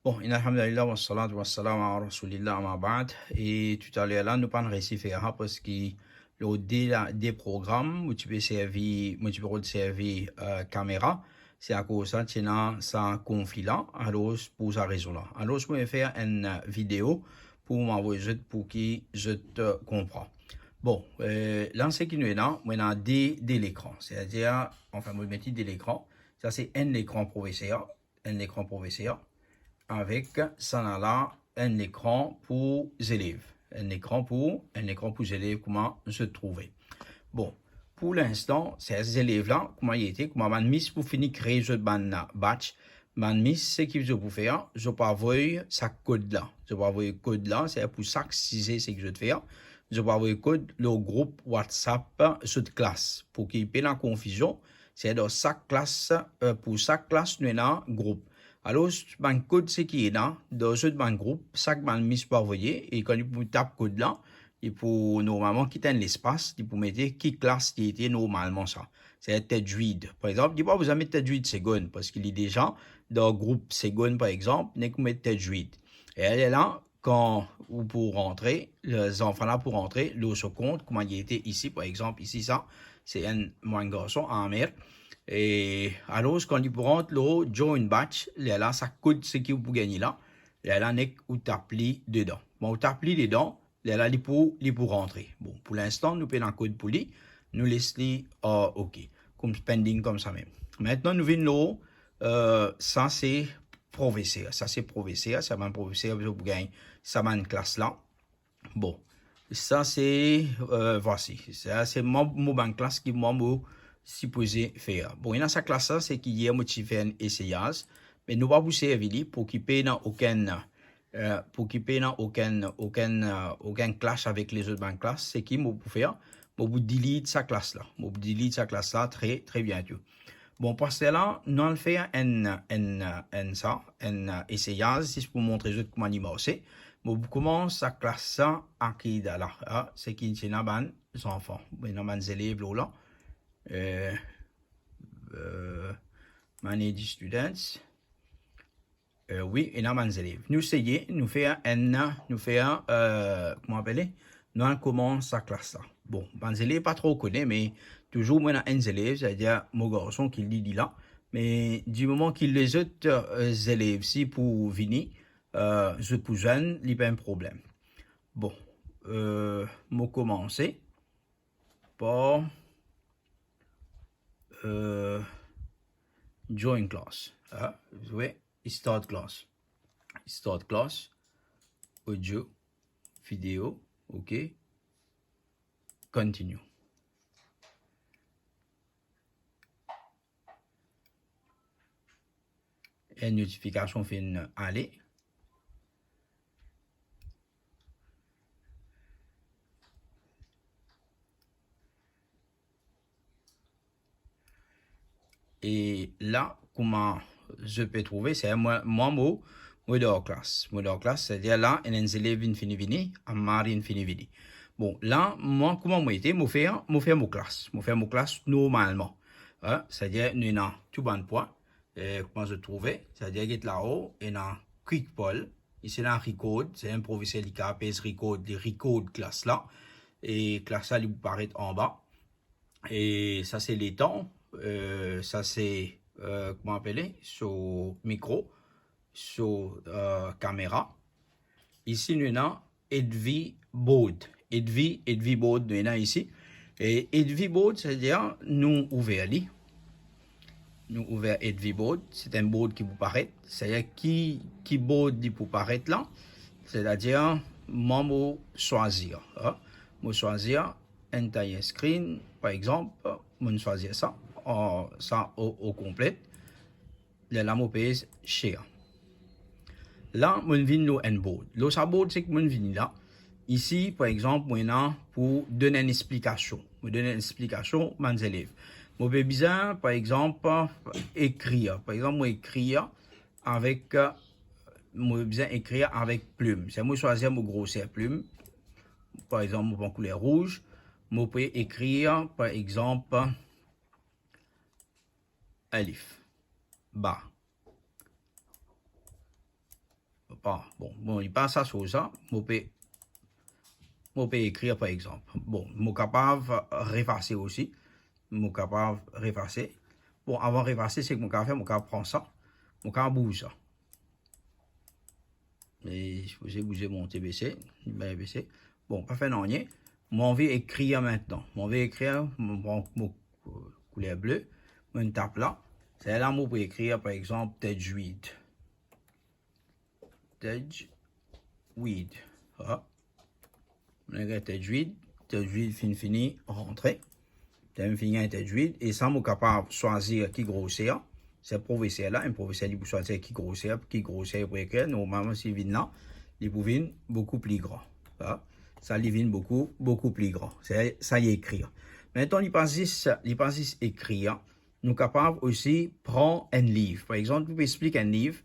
Bon, alhamdulillah, wa salatu wa salam à rasulillah ma ba'd. Et tout à l'heure là, nous pas réussi faire parce que des programmes où tu peux servir, où tu peux servir caméra, c'est à cause de ça, ça conflit là. Alors, pour sa raison là. Alors, je vais faire une vidéo pour m'envoyer pour que je te comprends. Bon, là, c'est qui nous est là, on a des l'écran. C'est-à-dire, enfin, moi, je vais mettre de l'écran. Ça, c'est un écran professeur. Un écran professeur avec ça là un écran pour les élèves. Un écran pour les élèves, comment se trouver. Bon, pour l'instant, ces élèves-là, comment ils étaient, comment man mis pour finir créer ce batch, man mis, ce qu'il veut pour faire, je peux avoir sa code là. Je peux avoir code là, c'est pour ça que si c'est ce que je veux faire. Je peux avoir code le groupe WhatsApp cette classe pour qu'il n'y ait pas de confusion. C'est dans chaque classe, pour chaque classe, nous avons un groupe. Alors, le code, c'est qui est là, dans ce groupe, chaque man mis pour envoyer, et quand il tape code là, il faut normalement quitter l'espace, il faut mettre qui classe qui était normalement ça. C'est tête juide. Par exemple, il ne pas vous mettre tête juide seconde, parce qu'il est déjà dans le groupe seconde, par exemple, n'est que mettre tête juide. Et elle est là, quand vous pour rentrer, les enfants là pour rentrer, le se compte, comment il était ici, par exemple, ici ça, c'est un garçon en mer. Et alors, quand il rentre, le join batch, là, ça coûte ce qu'il vous gagner là. Là, n'est que t'applies dedans. Bon, vous t'applies dedans, là, il pour rentrer. Bon, pour l'instant, nous payons un code pour lui. Nous laissons OK. Comme spending comme ça même. Maintenant, nous venons là, ça c'est professeur. Ça c'est professeur. Ça va un professeur, vous gagnez. Ça va une classe là. Bon. Ça c'est, voici. Ça c'est mon classe qui m'a supposé faire. Bon, il y a sa classe là, c'est qu'il y a motivé un essayage. Mais nous va vous servir pour qu'il paye aucun clash avec les autres banques classes, c'est qui vous faire, vous delete sa classe là, très très bientôt. Bon, parce que là, nous allons faire un essayage, si pour montrer juste comment il marche. Vous commencez sa classe à qui là, c'est qui c'est les enfants, les élèves là, manage students. Oui, et dans les élèves. Nous essayons, comment appeler? Nous commence sa classe là. Bon, les élèves pas trop connaît, mais toujours moi un élève, c'est-à-dire mon garçon qui dit là. Mais du moment qu'il les autres élèves si pour venir, je peux jeune, il n'y a pas un problème. Bon, moi commencer par join class. Oui, start class. Start class, audio, vidéo, OK, continue. Et notification fin aller. Et là, comment je peux trouver, c'est moi dans classe. Moi dans classe, c'est-à-dire là, un élève fini, un mari fini. Bon, là, moi, comment moi été, moi faire mon classe. Moi faire mon classe normalement. C'est-à-dire, nous avons tout bon point. Comment je trouvais, c'est-à-dire qu'il là-haut, et dans Quick Poll, ici dans Record, c'est un professeur qui a Record, les Record classe là. Et classe là, il vous paraît en bas. Et ça, c'est les temps. Ça, c'est, comment appeler, sur micro, sur caméra. Ici, nous avons Edvi Board. Edvi Board, nous avons ici. Et Edvi Board, c'est-à-dire, nous ouvrons nous ouvert Edvi Board. C'est un board qui vous paraît. C'est-à-dire, qui board qui vous paraît là. C'est-à-dire, moi, choisir. Moi, choisir entire screen, par exemple, je choisir ça, ça au complet. Là, je pèse share. Là, je viens un board. Le board, c'est que je viens là. Ici, par exemple, moi, pour donner une explication. Je donne une explication à mes élèves. Je peux besoin, par exemple, écrire. Par exemple, moi, écrire avec, plume. C'est moi choisir mon grossière plume. Par exemple, en couleur rouge. Je peux écrire, par exemple, Alif, Ba. bon, il passe à ça, je peux écrire par exemple. Bon, je suis capable de effacer aussi. Je suis capable de effacer. Bon, avant de effacer, c'est que je vais prendre ça. Je vais bouger ça. Et je vais bouger mon TBC. Bon, pas fait rien. Je vais écrire maintenant. Je vais écrire mon couleur bleue. Je tape là. C'est là que je peux écrire par exemple Tajweed. Tajweed. Tajweed fini, rentrer. Fini un Tajweed. Et ça, je suis capable de choisir qui grossir. C'est professeur là, un professeur qui peut choisir qui grossir pour écrire. Normalement, s'il vient là, il peut venir beaucoup plus grand. Ça, il vient beaucoup plus grand. Ça, il écrit. Maintenant, il passe juste écrire. Nous sommes capables aussi de prendre un livre. Par exemple, vous expliquer un livre.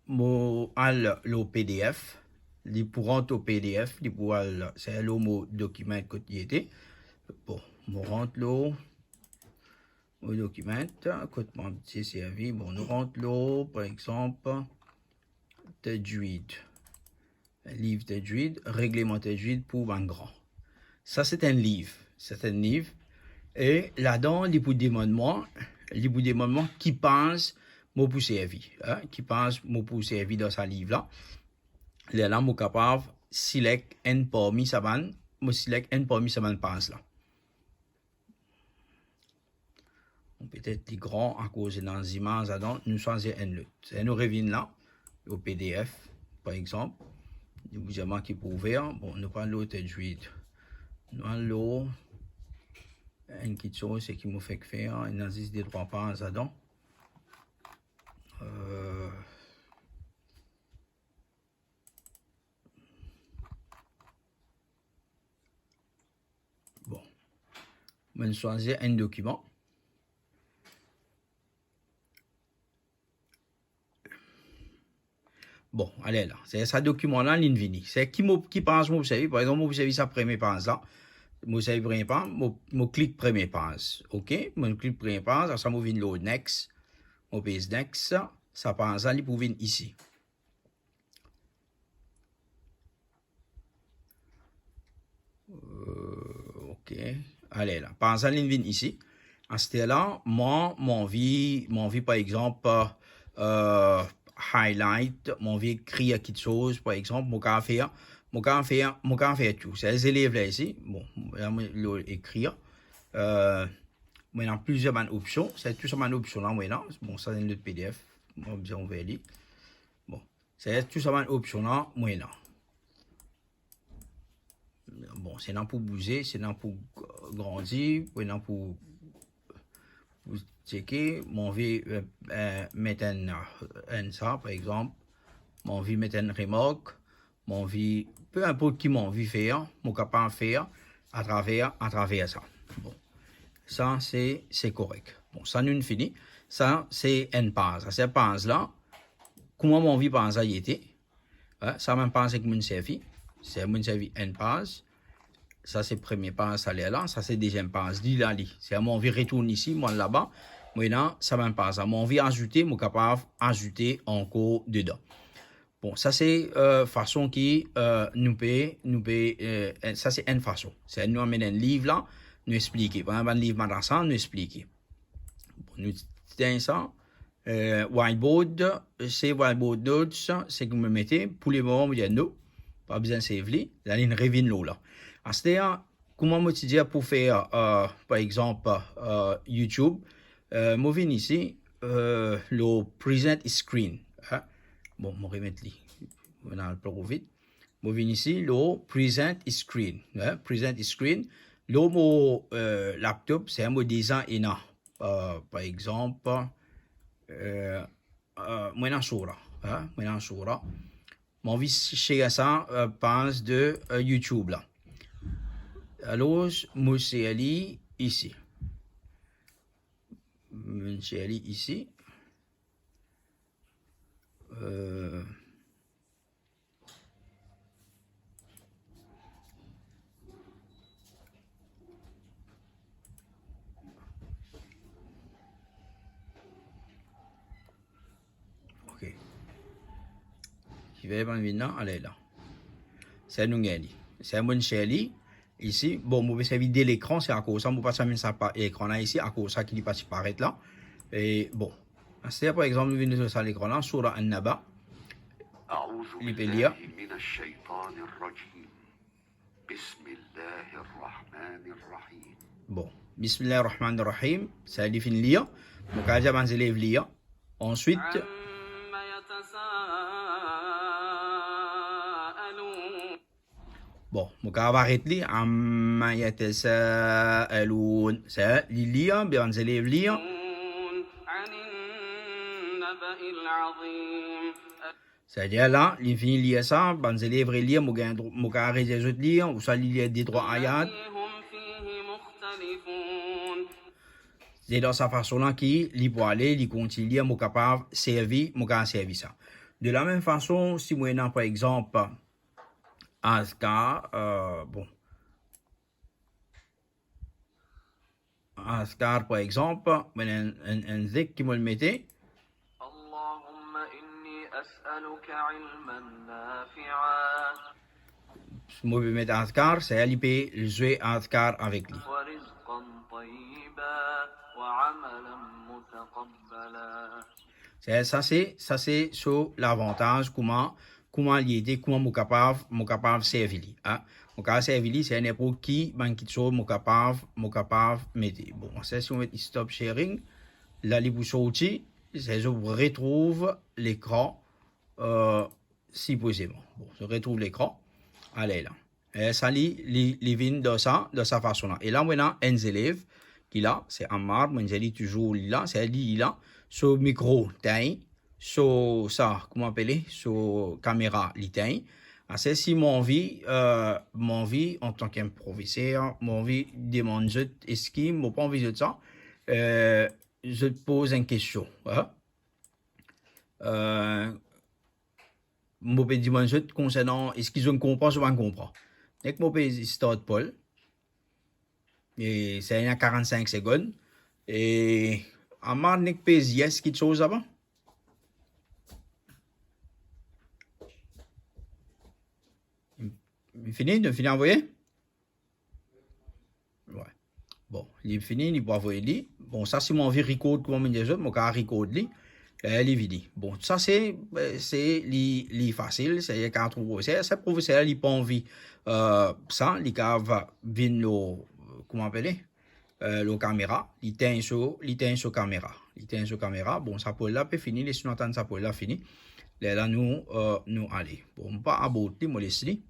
Le PDF, il pour rentrer au PDF, c'est le mot document que tu était. Bon, je rentre le document, que tu servi. Bon, nous rentre le, par exemple, Tajweed. Livre Tajweed, règlement Tajweed pour un grand. Ça, c'est un livre. Et là-dedans, il vous demande qui pense moi pour servir, qui pense moi pour servir dans ce livre-là. Là, je suis capable de sélectionner un parmi sa bande, pense là. Peut-être les grands à cause dans les images, nous choisissons un autre. C'est nous revenons là, au PDF, par exemple. Nous avons qui pour ouvrir. Bon, nous prenons l'autre Tajweed. Nous avons une petite chose qui me fait faire. Il y a des trois pages là-dedans. Bon, je vais choisir un document. Bon, allez là, c'est ce document-là, l'infini. C'est qui pense, moi, vous savez, par exemple, vous savez ça première page là. Vous savez première page, je clique première page. OK? Je clique première page, ça me vient le next. Je pèse next, ça passe là, il peut venir ici. OK. Allez là, passe là, il vient ici. À ce là, moi, mon vie, par exemple, highlight, mon vie écrire quelque chose, par exemple, mon faire tout. C'est les élèves là ici. Bon, écrire. Maintenant, plusieurs options. C'est tout ça une option là, maintenant. Bon, ça, c'est le PDF. On va lire. Bon, c'est tout ça une option là, maintenant. Bon, c'est là pour bouger, c'est là pour grandir, c'est là pour checker. Mon vie mettre un ça, par exemple. Mon vie mettre une remarque. Mon vie, peu importe qui mon vie faire, mon capable de faire à travers ça. Bon, ça c'est correct. Bon, ça nous fini. Ça c'est une page. Cette page là, comment mon vie pense à y était. Ça même pense que mon servi. C'est mon servi une page. Ça c'est première page, ça là. Ça c'est deuxième page. Là, c'est mon vie retourne ici, moi là-bas. Maintenant, ça même pas ça. Mon vie ajouter, mon capable ajouter encore dedans. Bon, ça c'est façon qui nous peut ça c'est une façon. C'est nous amener un livre là, nous expliquer. Par exemple, un livre madrasa, nous expliquer. Bon, nous tenons ça. Whiteboard, c'est whiteboard notes, c'est que vous me mettez pour les moments où il y a nous, pas besoin de save la ligne revient là. C'est-à-dire, comment me dire pour faire, par exemple, YouTube, je viens ici, le present screen. Bon, je vais remettre lui. On a le plus vite. Je viens ici, le present screen. Present screen. Le mot laptop, c'est un mot design et non. Par exemple, moi, Soura. Moi, Soura. Mon vice chez ça, pense de YouTube là. Alors, Monsieur Ali ici. Monsieur Ali ici. Ok. Activer maintenant, allez là. C'est nous gagner. C'est mon chéri. Ici, bon, je vais servir de l'écran, c'est à cause ça, je ne vais pas servir ça par l'écran là ici, à cause ça qui n'est pas apparaître là. Et bon, c'est par exemple, nous venons sur l'écran là, sur An-Naba. Il peut lire. Bon, Bismillahirrahmanirrahim, ça dit fin lire. Donc, à dire, les élèves lire. Ensuite, bon, je vais arrêter. Amma yatasa'aloun. C'est lire, bien les élèves lire. C'est-à-dire là, il finit de lire ça, les élèves lire, je vais arrêter les autres lire, ou ça lire des trois ayats. C'est dans sa façon-là qu'il peut aller, il continue, je suis capable de servir ça. De la même façon, si moi, par exemple, Ascar, bon. Ascar, par exemple, un zik qui me le mettait. Je vais mettre Ascar, c'est elle qui peut jouer Ascar avec lui. Ça c'est sur l'avantage comment il était, comment je suis capable de servir. Hein? Je suis capable de servir, c'est n'importe qui je suis capable de mettre. Bon, ça si on met stop sharing, là il vous sortir, je retrouve l'écran si possible. Bon, je retrouve l'écran. Allez là. Et ça il vient de sa façon là. Et là maintenant un élève qui là, c'est Ammar, mon élève toujours là, c'est lui là. Sur micro, sur ça, comment appeler, sur caméra, l'éteint. C'est si mon vie en tant qu'improviseur, mon vie demande, est-ce qu'il m'a pas envie de ça, je te pose une question. Hein? Mon peux dire concernant, est-ce qu'ils ont compris, je ne comprends pas. Dès que mon peux start Paul, et c'est à 45 secondes, et Ammar nek pèse yes quelque chose avant. Il finit de envoyer? Ouais. Bon, il est fini, il peut envoyer lui. Bon, ça c'est mon vie record comme on dit, mon cas record lui. Il est vidi. Bon, ça c'est facile, c'est quand trouve c'est professeur il pas envie ça, il va venir comment appeler le caméra, il tient sur caméra. Bon, ça pour là peut finir, les attendre ça pour là fini. Là nous aller. Bon, pas aborder moi laisser.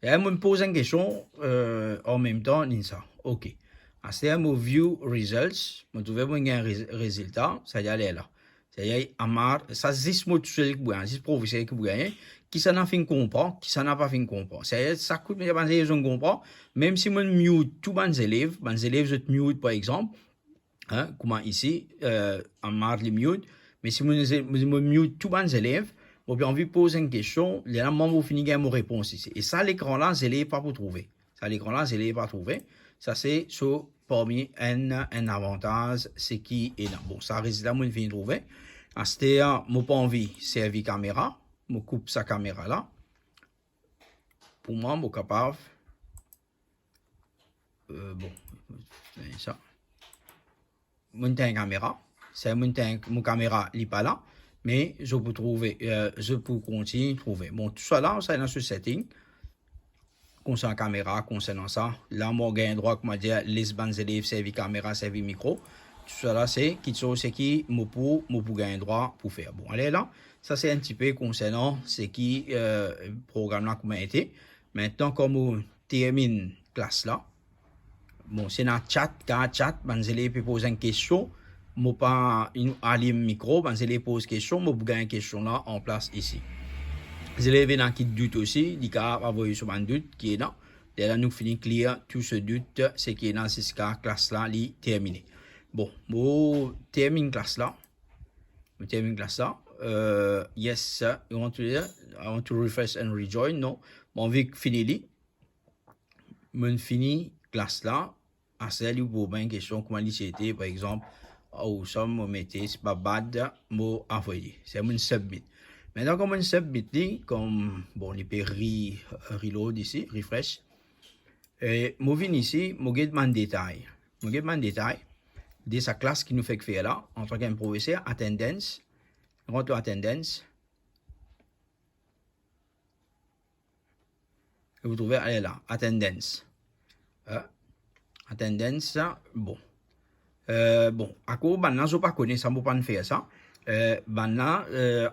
Et me pose une question en même temps ça. OK. C'est mon view results, me trouver un résultat, ça y aller là. C'est Ammar, ça c'est moi tout seul qui gagne, c'est professeur qui gagne, qui ça n'a fait comprendre, qui ça n'a pas fait comprendre. C'est ça coûte mais les gens comprennent, même si moi mute tous mes élèves je mute par exemple, hein, comment ici Ammar les mute, mais si moi mute tous mes élèves, moi j'ai envie de poser une question, les gens vont finir mon réponse ici. Et ça l'écran là, je l'ai pas pour trouver. Ça l'écran là, je l'ai pas trouvé. Ça c'est sur parmi un avantage, c'est qui est là. Bon, ça reste là, moi je viens de trouver. C'est-à-dire, moi pas envie de servir caméra, je coupe sa caméra là. Pour moi, je suis capable. Bon, ça. Mon caméra, c'est mon caméra n'est pas là, mais je peux trouver, je peux continuer à trouver. Bon, tout ça là, ça est dans ce setting. Concernant la caméra, concernant ça, là, moi, j'ai un droit, comme dire, les bandes élèves, servir caméra, servir micro. Tout ça là, c'est qui pour gagner un droit pour faire. Bon, allez là, ça c'est un petit peu concernant ce qui programme là comment été. Maintenant, comme on termine classe là, bon, c'est dans chat, les élèves peuvent poser une question. Moi, pas allume micro, les élèves posent une question, moi, pour gagner une question là en place ici. Les élèves ont qui doute aussi, ils peuvent avoir sur un doute qui est là. Et là, nous finissons clear tout ce doute, c'est qui est dans cette classe là, est terminé. Bon, je termine classe là. Yes, I want to refresh and rejoin. Non, mon vie fini. Je finis classe là. À celle où vous avez une question, comment c'était, par exemple, où ça me mettait, c'est pas bad, moi envoyer. C'est mon submit. Maintenant, comme on submit, comme, bon, il peut reload ici, refresh. Et, je viens ici, je demande détail. Je demande détail de sa classe qui nous fait faire là, en tant qu'improviseur, attendance. Rentre attendance. Et vous trouvez, elle est là, attendance. Attendance, bon. Bon, à quoi maintenant, je ne pas connais ça, je ne peux pas faire ça. Maintenant,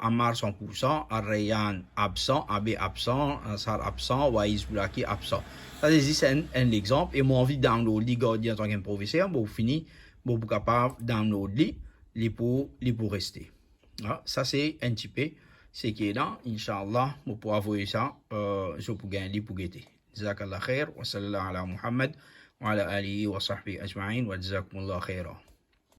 Amar 100%, Arayan absent, AB absent, Ansar absent, Waiz Boulaki absent. Ça, c'est un exemple. Et moi, envie de download les gardiens en tant qu'improviseur, bon, fini, bon, pour capable de download les pour rester. Ça, c'est un petit peu ce qui est là. Inch'Allah, on pourra voir ça, je peux gagner pour guetter. Jazakallah khair, wa sallallahu ala Muhammad, wa ala alihi wa sahbihi ajma'in, wa jazakumullah khaira.